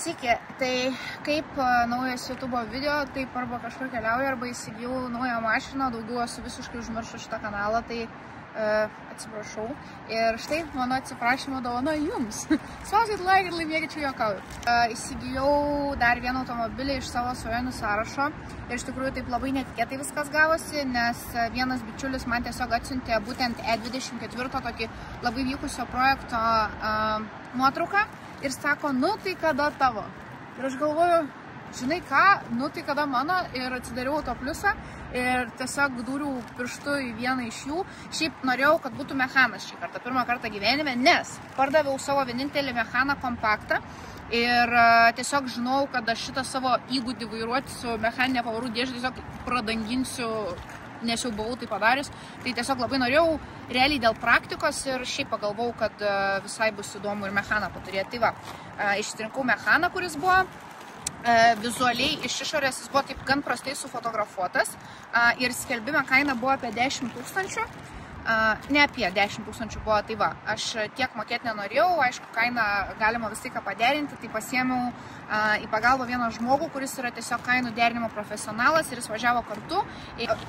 Sveiki, tai kaip naujas YouTube video, taip arba kažkur keliauju, arba įsigijau naują mašiną, daugiau esu visiškai užmiršau šitą kanalą, tai atsiprašau. Ir štai mano atsiprašymo dovana jums. Spauskit like ir laimėkit, čia juokauju. Įsigijau dar vieną automobilį iš savo svajonių sąrašo ir iš tikrųjų taip labai netikėtai viskas gavosi, nes vienas bičiulis man tiesiog atsiuntė būtent E24 tokį labai vykusio projekto nuotrauką ir sako, nu tai kada tavo? Ir aš galvoju, žinai ką, nu tai kada mano, ir atsidariau Auto Pliusą ir tiesiog dūriau pirštu į vieną iš jų. Šiaip norėjau, kad būtų mechanas šį kartą, pirmą kartą gyvenime, nes pardaviau savo vienintelį mechaną kompaktą ir tiesiog žinau, kad aš šitą savo įgūdį vairuoti su mechaninė pavarų dėžė tiesiog pradanginsiu, nes jau buvau tai padarius. Tai tiesiog labai norėjau realiai dėl praktikos ir šiaip pagalvojau, kad visai bus įdomu ir mechaną paturėti. Tai va, išsirinkau mechaną, kuris buvo vizualiai iš išorės, jis buvo taip gan prastai sufotografuotas ir skelbime kaina buvo apie 10 000. Ne apie 10 000 buvo, tai va, aš tiek mokėti nenorėjau, aišku, kainą galima visai ką paderinti, tai pasiėmiau į pagalbą vieną žmogų, kuris yra tiesiog kainų derinimo profesionalas ir jis važiavo kartu.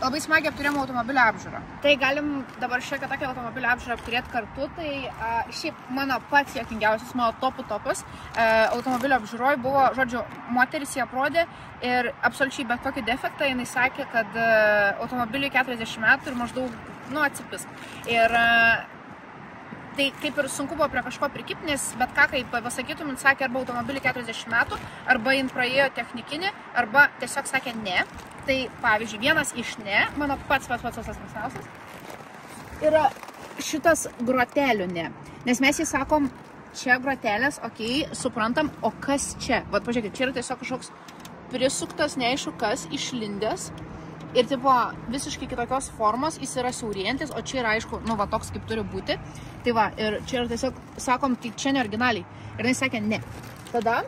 Labai smagiai apturėjom automobilio apžiūrą. Tai galim dabar šiek tiek tokią automobilio apžiūrą apturėti kartu, tai šiaip mano pats juokingiausias, mano topas automobilio apžiūroj buvo, žodžiu, moteris jį aprodė ir absoliučiai bet kokį defektą, jinai sakė, kad automobiliui 40 metų ir maždaug atsipisk. Ir tai kaip ir sunku buvo prie kažko prikipti, nes bet ką, kaip pasakytum, jin sakė arba automobilį 40 metų, arba jin praėjo technikinį, arba tiesiog sakė ne. Tai pavyzdžiui, vienas iš ne, mano pats mėgstamiausias, yra šitas grotelių ne. Nes mes jį sakom, čia grotelės, okei, suprantam, o kas čia? Vat pažiūrėkit, čia yra tiesiog kažkoks prisuktas, neaišku kas, išlindęs. Ir tipo visiškai kitokios formos, jis yra siaurėjantis, o čia yra aišku, nu va toks kaip turi būti. Tai va, ir čia yra tiesiog, sakom, tai čia ne originaliai. Ir jis sakė ne. Tada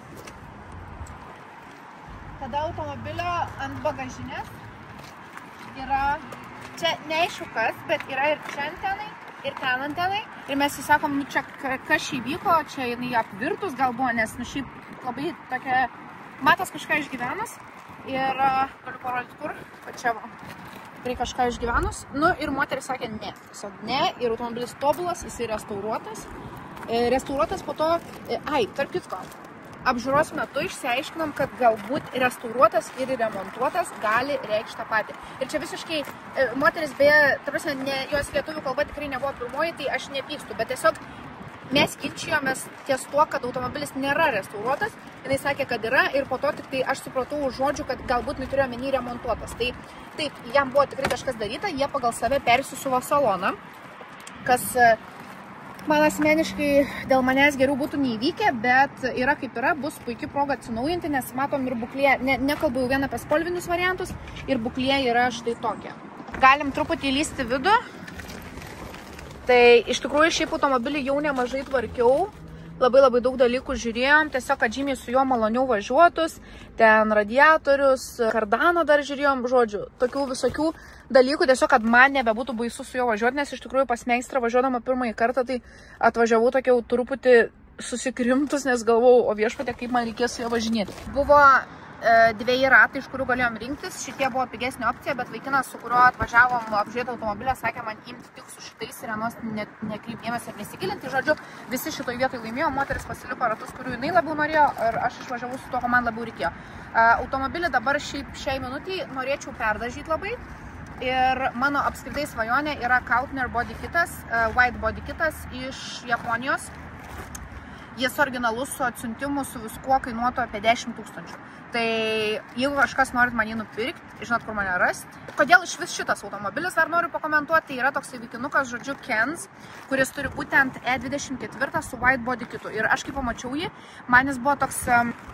automobilio ant bagažinės yra, čia neaišku kas, bet yra ir čia antenai, ir ten antenai. Ir mes jį sakom, nu čia kas šį vyko, čia jinai apvirtus gal buvo, nes nu šiaip labai tokia, matas kažką išgyvenus. Ir galiu parodyti kur, kad čia va, tikrai kažką išgyvenus. Nu ir moteris sakė ne, tiesiog ne, ir automobilis tobulas, jisai restauruotas. Restauruotas po to, tarp kitko, apžiūros metu išsiaiškinom, kad galbūt restauruotas ir remontuotas gali reikšti tą patį. Ir čia visiškai, moteris beje, ta prasme, jos lietuvių kalba tikrai nebuvo pirmoji, tai aš nepykstu, bet tiesiog mes ginčijomės ties tuo, kad automobilis nėra restauruotas. Jinai sakė, kad yra ir po to tik tai aš supratau už žodžių, kad galbūt turėjo omeny remontuotas. Tai taip, jam buvo tikrai kažkas daryta, jie pagal save persisuvo saloną, kas man asmeniškai dėl manęs geriau būtų neįvykę, bet yra kaip yra, bus puikia proga atsinaujinti, nes matom ir būklė, nekalbu jau vien apie spalvinius variantus, ir būklė yra štai tokia. Galim truputį įlysti vidų. Tai iš tikrųjų šiaip automobilį jau nemažai tvarkiau, labai daug dalykų žiūrėjom, tiesiog, kad žymiai su juo maloniau važiuotus, ten radiatorius, kardaną dar žiūrėjom, žodžiu, tokių visokių dalykų, tiesiog, kad man nebebūtų baisu su juo važiuoti, nes iš tikrųjų pas meistrą važiuodama pirmąjį kartą, tai atvažiavau tokia jau truputį susikrimtus, nes galvojau, o viešpatė, kaip man reikės su juo važinėti. Buvo dviejai ratai, iš kurių galėjom rinktis, šitie buvo pigesnė opcija, bet vaikinas, su kuriuo atvažiavom apžiūrėti automobilę, sakė man imti tik su šitais ir vienos nekreip dėmesio ir nesigilinti. Žodžiu, visi šitoj vietoj laimėjo, moteris pasiliko ratus, kurių jinai labiau norėjo ir aš išvažiavau su to, ko man labiau reikėjo. Automobilį dabar šiai minutį norėčiau perdažyti labai ir mano apskritai svajonė yra Kautner body kitas, white body kitas iš Japonijos. Jis originalus su atsiuntimu su viskuo kainuotų apie 10 000. Tai jeigu kažkas norit man jį nupirkti, žinot, kur mane rasti. Kodėl iš vis šitas automobilis, dar noriu pakomentuoti, tai yra toksai vaikinukas, žodžiu, Kenz, kuris turi būtent E24 su white body kitu. Ir aš kaip pamačiau jį, man jis buvo toks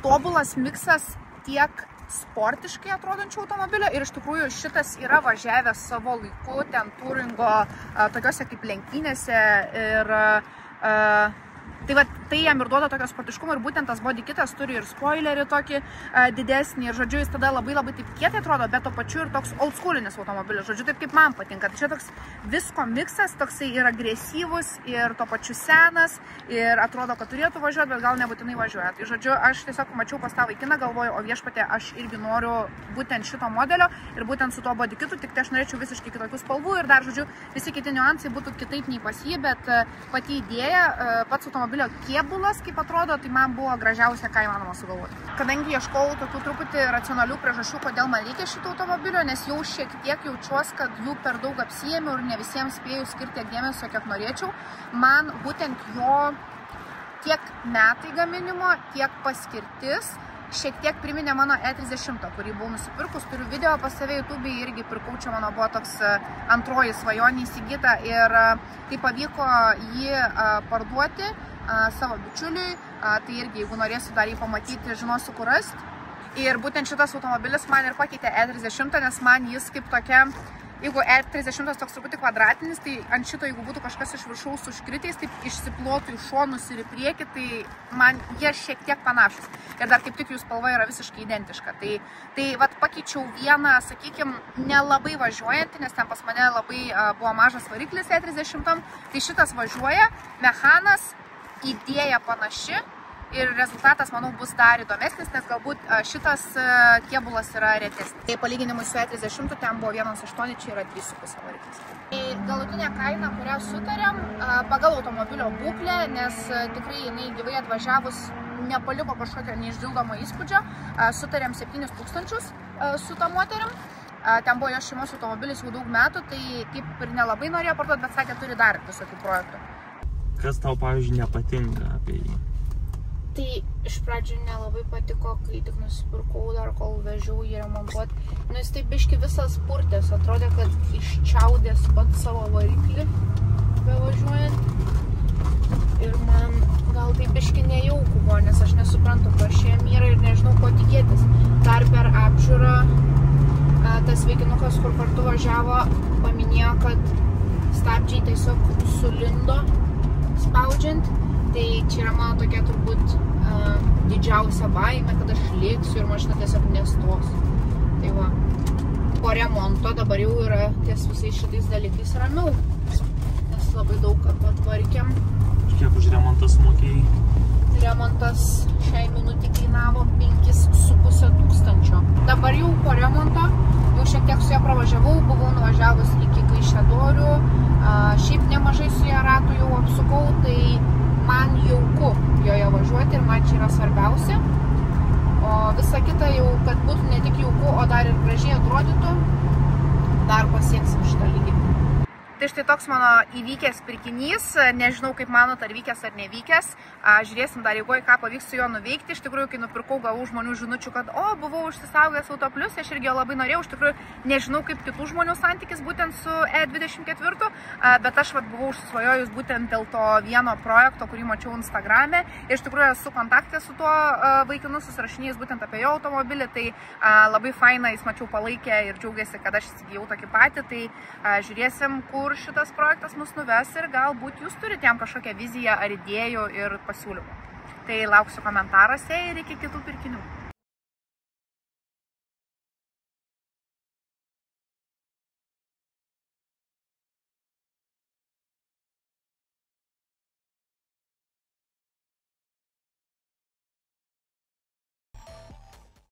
tobulas miksas tiek sportiškai atrodančių automobilio ir iš tikrųjų šitas yra važiavęs savo laiku, ten turingo, tokiuose kaip lenktynėse ir Tai va, tai jam ir duoda tokio sportiškumo ir būtent tas body kitas turi ir spoilerį tokį didesnį ir žodžiu jis tada labai taip kietai atrodo, bet to pačiu ir toks old schoolinis automobilis, žodžiu taip kaip man patinka. Tai čia toks visko miksas, toksai ir agresyvus ir to pačiu senas ir atrodo, kad turėtų važiuoti, bet gal nebūtinai važiuoja. Tai žodžiu, aš tiesiog mačiau pas tą vaikiną, galvoju, o viešpatė, aš irgi noriu būtent šito modelio ir būtent su to body kitu, tik tai aš norėčiau visiškai kitokių spalvų ir dar, žodžiu, visi kiti niuansai būtų kitaip nei pas jį, bet pati idėja, pats automobilio kėbulas, kaip atrodo, tai man buvo gražiausia, ką įmanoma sugalvoti. Kadangi ieškau tokių truputį racionalių priežasčių, kodėl man reikia šito automobilio, nes jau šiek tiek jaučiuosi, kad jų per daug apsijėmiau ir ne visiems spėjau skirti tiek dėmesio, kiek norėčiau, man būtent jo tiek metai gaminimo, tiek paskirtis šiek tiek priminė mano E30, kurį buvau nusipirkus, turiu video pas save YouTube, irgi pirkau, čia mano buvo toks antroji svajonė įsigyta ir tai pavyko jį parduoti savo bičiuliui, tai irgi, jeigu norėsiu dar jį pamatyti, žinosiu, kur rasti. Ir būtent šitas automobilis man ir pakeitė E30, nes man jis kaip tokia, jeigu E30 toks truputį kvadratinis, tai ant šito, jeigu būtų kažkas iš viršaus užkritęs, taip išsiplotų į šonus ir į priekį, tai man jie šiek tiek panašus. Ir dar kaip tik jų spalva yra visiškai identiška. Tai vat pakeičiau vieną, sakykime, nelabai važiuojantį, nes ten pas mane labai buvo mažas variklis E30, tai šitas važiuoja, mechanas, idėja panaši. Ir rezultatas, manau, bus dar įdomesnis, nes galbūt šitas kėbulas yra retesnis. Tai palyginimui su E30 ten buvo 1.8, čia yra 3.5 variklis. Tai galutinė kaina, kurią sutarėm, pagal automobilio būklę, nes tikrai jinai gyvai atvažiavus nepaliko kažkokio neišdildomo įspūdžio, sutarėm 7,000 su ta moterim. Ten buvo jo šeimos automobilis jau daug metų, tai kaip ir nelabai norėjo parduoti, bet sakė, turi dar visokių projektų. Kas tau, pavyzdžiui, nepatinka apie jį? Tai iš pradžių nelabai patiko, kai tik nusipirkau dar, kol vežiau jį remontuoti. Nu, jis taip biški visas purtės, atrodė, kad iščiaudės pats savo variklį bevažiuojant. Ir man gal taip biški nejauku buvo, nes aš nesuprantu, kas šiam yra ir nežinau, ko tikėtis. Dar per apžiūrą tas vaikinukas, kur kartu važiavo, paminėjo, kad stabdžiai tiesiog sulindo spaudžiant. Tai čia yra mano tokia turbūt didžiausia baimė, kad aš lėksiu ir mašina tiesiog nestos. Tai va, po remonto dabar jau yra ties visais šitais dalykais ramiau, nes labai daug ką patvarkėm. Kiek už remontą sumokėjai? Remontas šiai minutį kainavo 5,5 tūkstančio. Dabar jau po remonto, jau šiek tiek su ją pravažiavau, buvau nuvažiavus iki Kaišiadorių, šiaip nemažai su ją ratų jau apsukau, tai man jauku joje važiuoti ir man čia yra svarbiausia. O visa kita jau, kad būtų ne tik jauku, o dar ir gražiai atrodytų, dar pasieksim šitą lygį. Tai štai toks mano įvykęs pirkinys, nežinau kaip manot, ar vykęs ar nevykęs, žiūrėsim dar eigoje, ką pavyks su juo nuveikti. Iš tikrųjų, kai nupirkau, gavau žmonių žinučių, kad buvau užsisaugęs Auto Plius, aš irgi labai norėjau, iš tikrųjų nežinau kaip kitų žmonių santykis būtent su E24, bet aš buvau užsisvajojus būtent dėl to vieno projekto, kurį mačiau Instagrame. Ir iš tikrųjų esu kontakte su tuo vaikinu, susirašinėjus būtent apie jo automobilį, tai labai faina, jis mačiau palaikė ir džiaugiasi, kad aš įsigijau tokį patį, tai žiūrėsim, kur šitas projektas mus nuves ir galbūt jūs turite jam kažkokią viziją ar idėjų ir pasiūlymų. Tai lauksiu komentaruose ir iki kitų pirkinių.